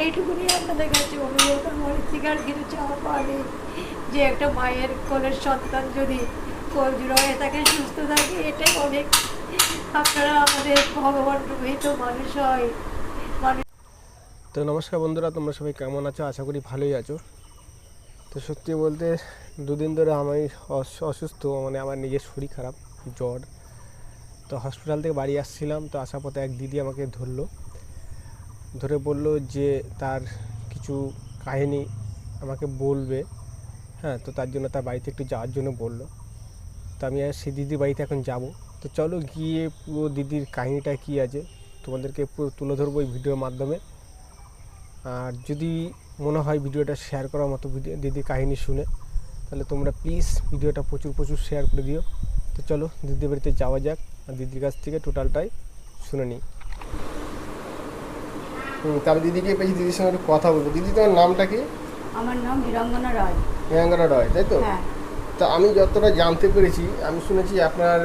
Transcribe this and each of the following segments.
এইটুকুনি আপনাদের কাছে অনুরোধ। আমার থেকে আর কিছু চাওয়া পাওয়া নেই, যে একটা মায়ের কোলের সন্তান যদি কলজোড়া হয়ে থাকে, সুস্থ থাকে, এটাই অনেক। আপনারা আমাদের ভগবান রূপিত মানুষ হয়। তো নমস্কার বন্ধুরা, তোমরা সবাই কেমন আছো? আশা করি ভালোই আছো। তো সত্যি বলতে দুদিন ধরে আমি অসুস্থ, মানে আমার নিজের শরীর খারাপ, জ্বর। তো হসপিটাল থেকে বাড়ি আসছিলাম, তো আসার পথে এক দিদি আমাকে ধরে বলল যে তার কিছু কাহিনী আমাকে বলবে। হ্যাঁ, তো তার জন্য তার বাড়িতে একটু যাওয়ার জন্য বললো। তো আমি সেই দিদির বাড়িতে এখন যাব। তো চলো গিয়ে পুরো দিদির কাহিনীটা কী আছে তোমাদেরকে পুরো তুলে ধরবো এই ভিডিওর মাধ্যমে। আর যদি মনে হয় ভিডিওটা শেয়ার করার মতো দিদির কাহিনী শুনে, তাহলে তোমরা প্লিজ ভিডিওটা প্রচুর শেয়ার করে দিও। তো চলো দিদির বাড়িতে যাওয়া যাক, আর দিদির কাছ থেকে টোটালটাই শুনে নিই। তারপর দিদিকে পেয়েছি, দিদির সঙ্গে একটু কথা বলবো। দিদি, তোমার নামটা কি? আমার নাম বীরাঙ্গনা রায়। বীরাঙ্গনা রায়, তাই তো? হ্যাঁ। তা আমি যতটা জানতে পেরেছি, আমি শুনেছি আপনার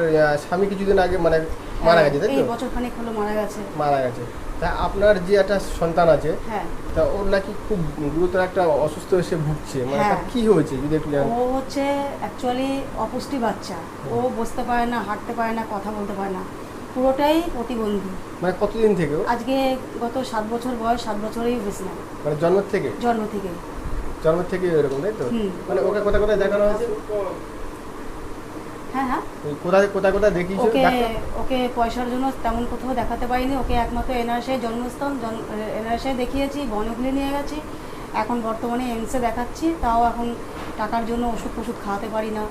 স্বামী কিছুদিন আগে মানে মারা গেছে, তাই তো? এই বছর খানেক হলো মারা গেছে। তা আপনার যে একটা সন্তান আছে, হ্যাঁ, তা ওর নাকি খুব গুরুতর একটা অসুস্থ এসে ভুগছে, মানে হ্যাঁ। তার কি হয়েছে যদি একটু জানেন। ও হচ্ছে অ্যাকচুয়ালি অপুষ্টি বাচ্চা। ও বসতে পারে না, হাঁটতে পারে না, কথা বলতে পারে না, পুরোটাই প্রতিবন্ধী। মানে কতদিন থেকে? আজকে গত 7 বছর বয়স, 7 বছরেই বেশি না। মানে জন্মের থেকে এরকম, তাই তো? মানে ওকে কোথায় দেখানো হয়েছে? হ্যাঁ, কোথায় দেখিয়েছো? ওকে পয়সার জন্য তেমন কোথাও দেখাতে পারিনি। ওকে একমাত্র এনআরএসে জন্মস্থান এনআরএসে দেখিয়েছি, বনগুলি নিয়ে গেছি। এখন বর্তমানে এমসে দেখাচ্ছি, তাও এখন টাকার জন্য ওষুধ খাওয়াতে পারি না।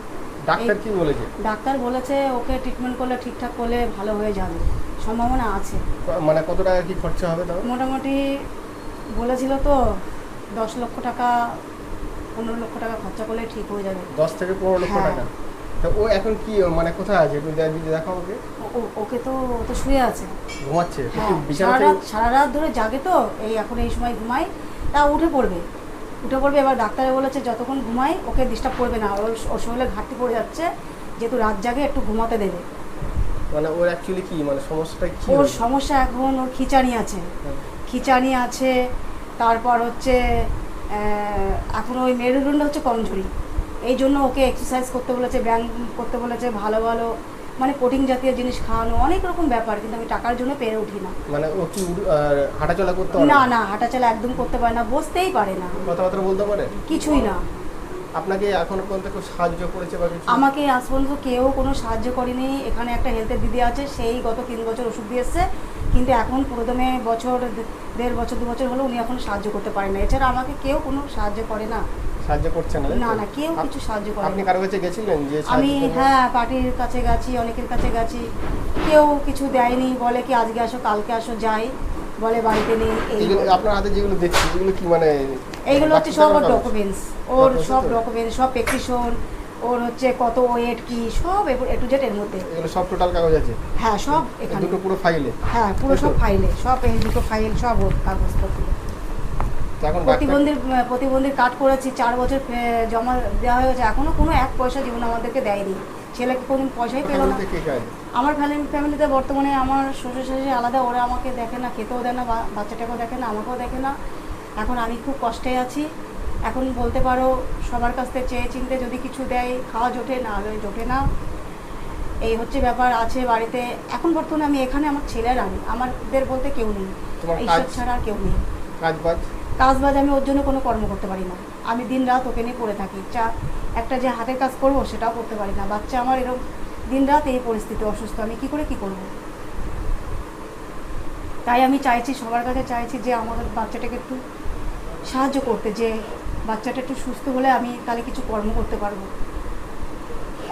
ডাক্তার কি বলেছে? ডাক্তার বলেছে ওকে ট্রিটমেন্ট করলে, ঠিকঠাক করলে ভালো হয়ে যাবে, সম্ভাবনা আছে। মানে কত টাকা কি খরচা হবে তাও? মোটামুটি বলেছিল তো 10 লক্ষ টাকা, 15 লক্ষ টাকা খরচা করলে ঠিক হয়ে যাবে। 10 থেকে 15 লক্ষ হ্যাঁ। টাকা? তো ও এখন কি মানে কোথায় আছে? একটু দেখাও ওকে। ওকে তো শুয়ে আছে, ঘুমাচ্ছে? হ্যাঁ, সারা রাত ধরে জাগে তো, এখন এই সময় ঘুমায়, তা উঠে পড়বে। এবার ডাক্তারে বলেছে যতক্ষণ ঘুমায় ওকে ডিস্টার্ব করবে না, ওর শরীরে ঘাটতি পড়ে যাচ্ছে, যেহেতু রাত জাগে একটু ঘুমাতে দেবে। মানে ওর অ্যাকচুয়ালি কি মানে সমস্যাটা কি? ওর সমস্যা এখন ওর খিঁচানি আছে। তারপর হচ্ছে এখন ওই মেরুদণ্ড হচ্ছে কমজোরি। এই জন্য ওকে এক্সারসাইজ করতে বলেছে, ব্যায়াম করতে বলেছে, ভালো মানে প্রোটিন জাতীয় জিনিস খাওয়ানো, অনেক রকম ব্যাপার, কিন্তু আমি টাকার জন্য পেরে উঠি না। মানে ও কি হাঁটাচলা করতে পারে? না, হাঁটাচলা একদম করতে পারে না, বসতেই পারে না, কথাবার্তা বলতে পারে কিছুই না। আপনাকে এখন পর্যন্ত কেউ সাহায্য করেছে বা কিছু? আমাকে আজ পর্যন্ত কেউ কোনো সাহায্য করেনি। এখানে একটা হেলথের দিদি আছে, সেই গত 3 বছর ওষুধ দিয়ে এসছে, কিন্তু এখন প্রথমে বছর 1.5 বছর 2 বছর হলো উনি এখন সাহায্য করতে পারেন না। এছাড়া আমাকে কেউ কোনো সাহায্য করে না। সাহায্য করছে না? না, কেউ কিছু সাহায্য করে না। আপনি কারো কাছে গেছিলেন যে? আমি হ্যাঁ, পার্টির কাছে গেছি, অনেকের কাছে গেছি, কেউ কিছু দেয়নি। বলে কি আজকে আসো, কালকে আসো, যাই বলে বাড়িতে নেই। আপনার হাতে যেগুলো দেখছি এগুলো কি মানে? এইগুলো হচ্ছে সব ওর ডকুমেন্টস, সব ডকুমেন্টস, সব প্রেসক্রিপশন, ওর হচ্ছে কত ওয়েট কি, সব এ টু জেড এর মধ্যে। এগুলো সব টোটাল কাগজ আছে? হ্যাঁ, সব এখানে। দুটো পুরো ফাইলে? হ্যাঁ, পুরো সব ফাইলে, সব এই দুটো ফাইল, সব ওর কাগজপত্র। প্রতিবন্ধীর কার্ড করেছি, 4 বছর জমা দেওয়া হয়েছে, এখনো কোনো 1 পয়সা জীবন আমাদেরকে দেয়নি। ছেলেকে কোনোদিন পয়সাই পেল না। আমার ফ্যামিলিতে বর্তমানে আমার শ্বশুর শাশুড়ি আলাদা, ওরা আমাকে দেখে না, খেতেও দেয় না, বাচ্চাটাকেও দেখে না, আমাকেও দেখে না। এখন আমি খুব কষ্টে আছি। এখন বলতে পারো সবার কাছ থেকে চেয়ে চিনতে যদি কিছু দেয়, খাওয়া জোটে না, জোটে না, এই হচ্ছে ব্যাপার আছে বাড়িতে। এখন বর্তমানে আমি এখানে, আমার ছেলের, আমাদের বলতে কেউ নেই, ঈশ্বর ছাড়া আর কেউ নেই। কাজবাজ আমি ওর জন্য কোনো কর্ম করতে পারি না। আমি দিন রাত ওকে নিয়ে পড়ে থাকি। একটা যে হাতের কাজ করবো সেটাও করতে পারি না। বাচ্চা আমার এরকম দিন রাত এই পরিস্থিতি, অসুস্থ, আমি কি করে কি করব? তাই আমি চাইছি, সবার কাছে চাইছি যে আমাদের বাচ্চাটাকে একটু সাহায্য করতে, যে বাচ্চাটা একটু সুস্থ হলে আমি তাহলে কিছু কর্ম করতে পারবো।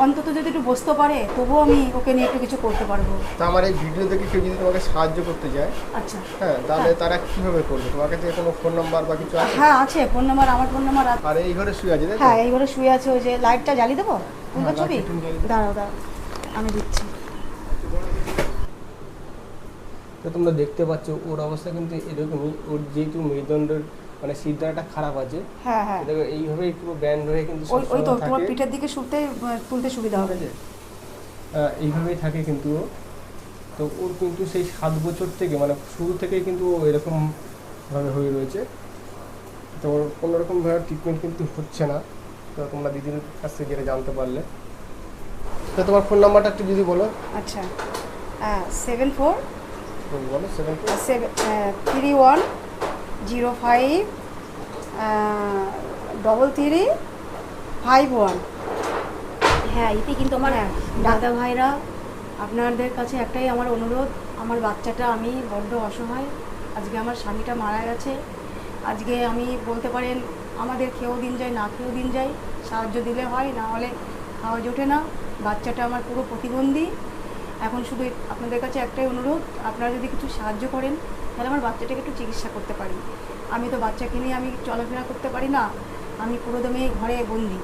অন্তত যদি একটু বসতে পারে, তবুও আমি ওকে নিয়ে একটু কিছু করতে পারবো। তা আমার এই ভিডিও দেখে কেউ যদি তোমাকে সাহায্য করতে চায়, আচ্ছা, হ্যাঁ, তাহলে তারা কিভাবে করবে? তোমার কাছে কোনো ফোন নাম্বার বা কিছু আছে? হ্যাঁ, আছে ফোন নাম্বার, আমার ফোন নাম্বার আছে। আর এই ঘরে শুয়ে আছে? হ্যাঁ, এই ঘরে শুয়ে আছে। ওই যে লাইটটা জ্বালিয়ে দেবো, তুলবার ছবি, দাঁড়াও আমি দিচ্ছি। তো তোমরা দেখতে পাচ্ছ ওর অবস্থা কিন্তু এরকমই। ওর যেহেতু মেরুদণ্ডের মানে সিদ্ধাটা খারাপ আছে, হ্যাঁ, এইভাবেই পুরো ব্যান্ড হয়ে কিন্তু ওই তো তোমার পিঠের দিকে তুলতে সুবিধা হবে। এইভাবেই থাকে কিন্তু ও। তো ওর কিন্তু সেই 7 বছর থেকে মানে শুরু থেকেই কিন্তু ও এরকম ভাবে হয়ে রয়েছে। তো কোনোরকমভাবে ট্রিটমেন্ট কিন্তু হচ্ছে না। তো তোমরা দিদির কাছ থেকে যেটা জানতে পারলে। তো তোমার ফোন নাম্বারটা একটু যদি বলো। আচ্ছা 74 বলো 74 31 05 3351। হ্যাঁ, এতে কিন্তু আমার দাদা ভাইরা, আপনাদের কাছে একটাই আমার অনুরোধ, আমার বাচ্চাটা, আমি বড্ড অসহায়। আজকে আমার স্বামীটা মারা গেছে। আজকে আমি বলতে পারেন আমাদের খেয়েও দিন যায়, না খেয়েও দিন যায়। সাহায্য দিলে হয়, না হলে খাওয়া জোটে না। বাচ্চাটা আমার পুরো প্রতিবন্ধী। এখন শুধু আপনাদের কাছে একটাই অনুরোধ, আপনারা যদি কিছু সাহায্য করেন তাহলে আমার বাচ্চাটাকে একটু চিকিৎসা করতে পারি। আমি তো বাচ্চাকে নিয়ে আমি চলাফেরা করতে পারি না, আমি পুরো দমে ঘরে বন্দি।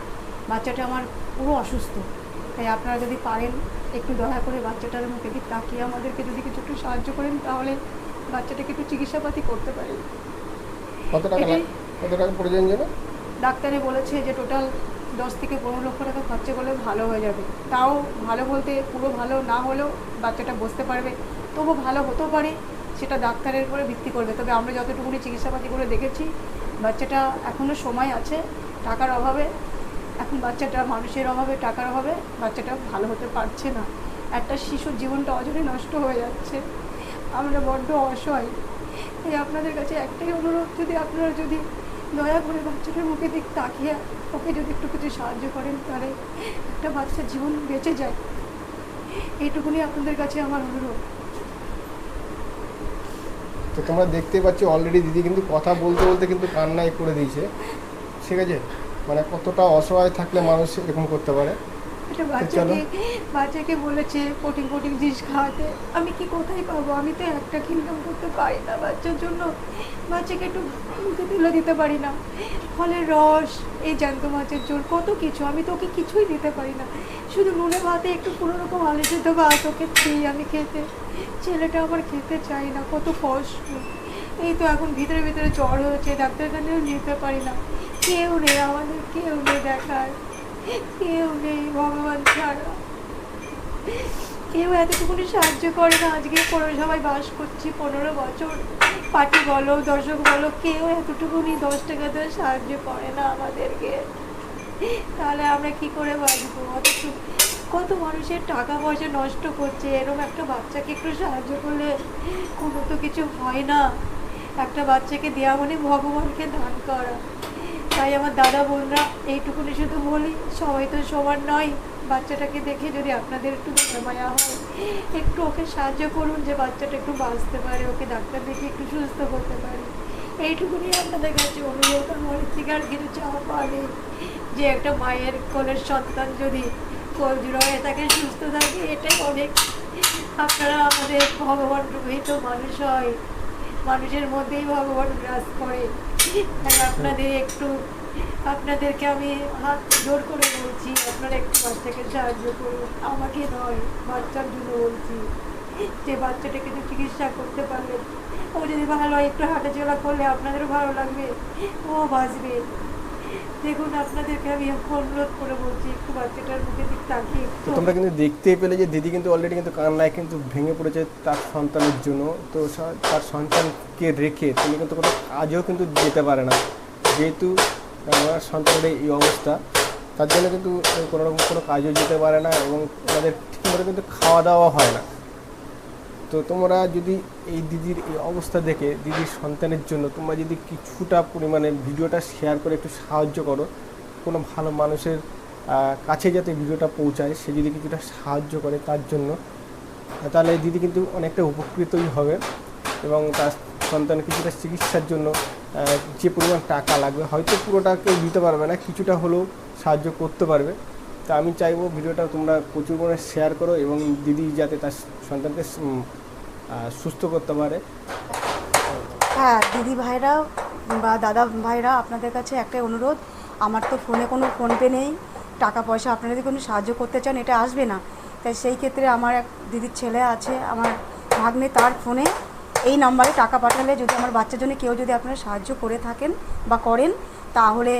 বাচ্চাটা আমার পুরো অসুস্থ। তাই আপনারা যদি পারেন একটু দয়া করে বাচ্চাটার মুখে দিক তাকিয়ে আমাদেরকে যদি কিছু একটু সাহায্য করেন তাহলে বাচ্চাটাকে একটু চিকিৎসাপাতি করতে পারি। কত টাকা প্রয়োজন যেন? ডাক্তারে বলেছে যে টোটাল 10 থেকে 15 লক্ষ টাকা খরচা করলে ভালো হয়ে যাবে। তাও ভালো বলতে পুরো ভালো না হলেও বাচ্চাটা বসতে পারবে, তবু ভালো হতেও পারে, সেটা ডাক্তারের উপরে ভিত্তি করবে। তবে আমরা যতটুকুনি চিকিৎসাপাতি করে দেখেছি বাচ্চাটা এখনও সময় আছে। টাকার অভাবে এখন বাচ্চাটা, মানুষের অভাবে, টাকার অভাবে বাচ্চাটা ভালো হতে পারছে না। একটা শিশুর জীবনটা অযথা নষ্ট হয়ে যাচ্ছে। আমরা বড্ড অসহায়। এই আপনাদের কাছে একটাই অনুরোধ, যদি আপনারা যদি দয়া করে বাচ্চাটার মুখে দিক তাকিয়ে ওকে যদি একটু কিছু সাহায্য করেন তাহলে একটা বাচ্চার জীবন বেঁচে যায়। এইটুকুনি আপনাদের কাছে আমার অনুরোধ। তো তোমরা দেখতেই পাচ্ছ অলরেডি দিদি কিন্তু কথা বলতে বলতে কিন্তু কান্নাই করে দিয়েছে। ঠিক আছে, মানে কতটা অসহায় থাকলে মানুষ এরকম করতে পারে। একটা বাচ্চাকে বলেছে প্রোটিন জিনিস খাওয়াতে, আমি কি কোথায় পাবো? আমি তো একটা ইনকাম করতে পারি না বাচ্চার জন্য। বাচ্চাকে একটু মুখে তুলে দিতে পারি না, ফলের রস, এই জ্যান্ত মাছের ঝোল, কত কিছু, আমি তো ওকে কিছুই দিতে পারি না। শুধু নুনে ভাতে একটু কোনো রকম আলু সিদ্ধ ভাত ওকে দিই আমি খেতে। ছেলেটা আমার খেতে চাই না, কত কষ্ট। এই তো এখন ভিতরে ভিতরে জ্বর হয়েছে, ডাক্তারখানেও নিতে পারি না। কেউ নেই আমাদের, কেউ নেই দেখার, কেউ নেই ভগবান ছাড়া। কেউ এতটুকুনি সাহায্য করে না। আজকে পৌরসভায় বাস করছি 15 বছর, পার্টি বলো, দর্শক বলো, কেউ এতটুকুনি 10 টাকা দিয়ে সাহায্য করে না আমাদেরকে। তাহলে আমরা কি করে বাঁচবো? অথচ কত মানুষের টাকা পয়সা নষ্ট করছে। এরকম একটা বাচ্চাকে একটু সাহায্য করলে কোনো তো কিছু হয় না। একটা বাচ্চাকে দেওয়া মানে ভগবানকে দান করা। তাই আমার দাদা বোনরা এইটুকুনি শুধু বলি, সবাই তো সমান নয়। বাচ্চাটাকে দেখে যদি আপনাদের একটু মায়া হয়, একটু ওকে সাহায্য করুন যে বাচ্চাটা একটু বাঁচতে পারে, ওকে ডাক্তার দেখে একটু সুস্থ করতে পারে। এইটুকুনি আপনাদের কাছে অনুরোধ। আমার থেকে আর কিছু চাওয়া পাওয়া নেই। যে একটা মায়ের কোলের সন্তান যদি কলজুর হয়ে থাকে, সুস্থ থাকে, এটাই অনেক। আপনারা আমাদের ভগবান রূপিত মানুষ হয়, মানুষের মধ্যেই ভগবান বিরাজ করে। তাই আপনাদেরকে আমি হাত জোর করে বলছি, আপনারা একটু বাচ্চাকে সাহায্য করুন। আমাকে নয়, বাচ্চার জন্য বলছি, যে বাচ্চাটাকে একটু চিকিৎসা করতে পারলে ও যদি ভালো হয়, একটু হাঁটাচলা করলে আপনাদেরও ভালো লাগবে, ও বাঁচবে। দেখুন, আপনাদেরকে আমি অনুরোধ করে বলছি, একটু বাচ্চাটার মুখে দিক তাকিয়ে। তোমরা কিন্তু দেখতেই পেলে যে দিদি কিন্তু অলরেডি কিন্তু কান্নায় কিন্তু ভেঙে পড়েছে তার সন্তানের জন্য। তো তার সন্তানকে রেখে তিনি কিন্তু কোনো কাজও কিন্তু যেতে পারে না, যেহেতু আমার সন্তানের এই অবস্থা। তার জন্য কিন্তু কোনো রকম কোনো কাজও যেতে পারে না এবং ওনাদের ঠিকমতো কিন্তু খাওয়া দাওয়া হয় না। তো তোমরা যদি এই দিদির এই অবস্থা দেখে দিদির সন্তানের জন্য তোমরা যদি কিছুটা পরিমাণে ভিডিওটা শেয়ার করে একটু সাহায্য করো, কোনো ভালো মানুষের কাছে যাতে ভিডিওটা পৌঁছায়, সে যদি কিছুটা সাহায্য করে তার জন্য, তাহলে দিদি কিন্তু অনেকটা উপকৃতই হবে এবং তার সন্তান কিছুটা চিকিৎসার জন্য যে পরিমাণ টাকা লাগবে, হয়তো পুরোটা কেউ দিতে পারবে না, কিছুটা হলেও সাহায্য করতে পারবে। তা আমি চাইবো ভিডিওটা তোমরা প্রচুর পরিমাণে শেয়ার করো এবং দিদি যাতে তার সন্তানকে সুস্থ করতে পারে। হ্যাঁ, দিদি ভাইরা বা দাদা ভাইরা, আপনাদের কাছে একটাই অনুরোধ, আমার তো ফোনে কোনো ফোনপে নেই, টাকা পয়সা আপনারা যদি কোনো সাহায্য করতে চান এটা আসবে না। তাই সেই ক্ষেত্রে আমার এক দিদির ছেলে আছে, আমার ভাগ্নে, তার ফোনে এই নাম্বারে টাকা পাঠালে, যদি আমার বাচ্চার জন্য কেউ যদি আপনারা সাহায্য করে থাকেন বা করেন, তাহলে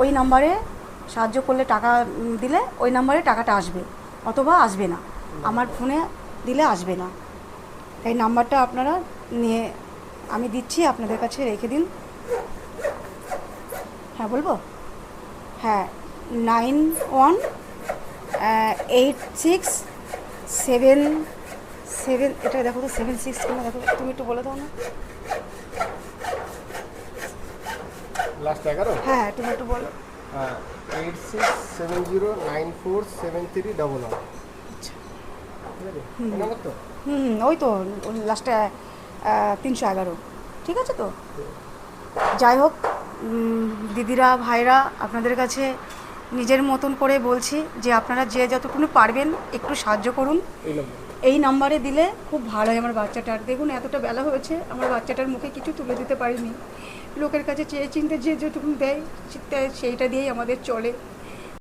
ওই নাম্বারে সাহায্য করলে, টাকা দিলে ওই নাম্বারে টাকাটা আসবে, অথবা আসবে না, আমার ফোনে দিলে আসবে না। তাই নাম্বারটা আপনারা নিয়ে আমি দিচ্ছি, আপনাদের কাছে রেখে দিন। হ্যাঁ বলবো, হ্যাঁ 918677, এটা দেখো তো 76 কিনা দেখো, তুমি একটু বলে দাও না। লাস্ট 11? হ্যাঁ তুমি একটু বলো। 8670947311। আচ্ছা ঠিক আছে, এই নাম্বার তো? ওই তো লাস্টে 311, ঠিক আছে তো। যাই হোক দিদিরা ভাইরা, আপনাদের কাছে নিজের মতন করে বলছি যে আপনারা যে যতটুকু পারবেন একটু সাহায্য করুন। এই নাম্বার। এই নাম্বারে দিলে খুব ভালো হয় আমার বাচ্চাটার। দেখুন এতটা বেলা হয়েছে, আমার বাচ্চাটার মুখে কিছু তুলে দিতে পারিনি। লোকের কাছে চেয়ে চিনতে যে যেটুকু দেয় সেইটা দিয়েই আমাদের চলে।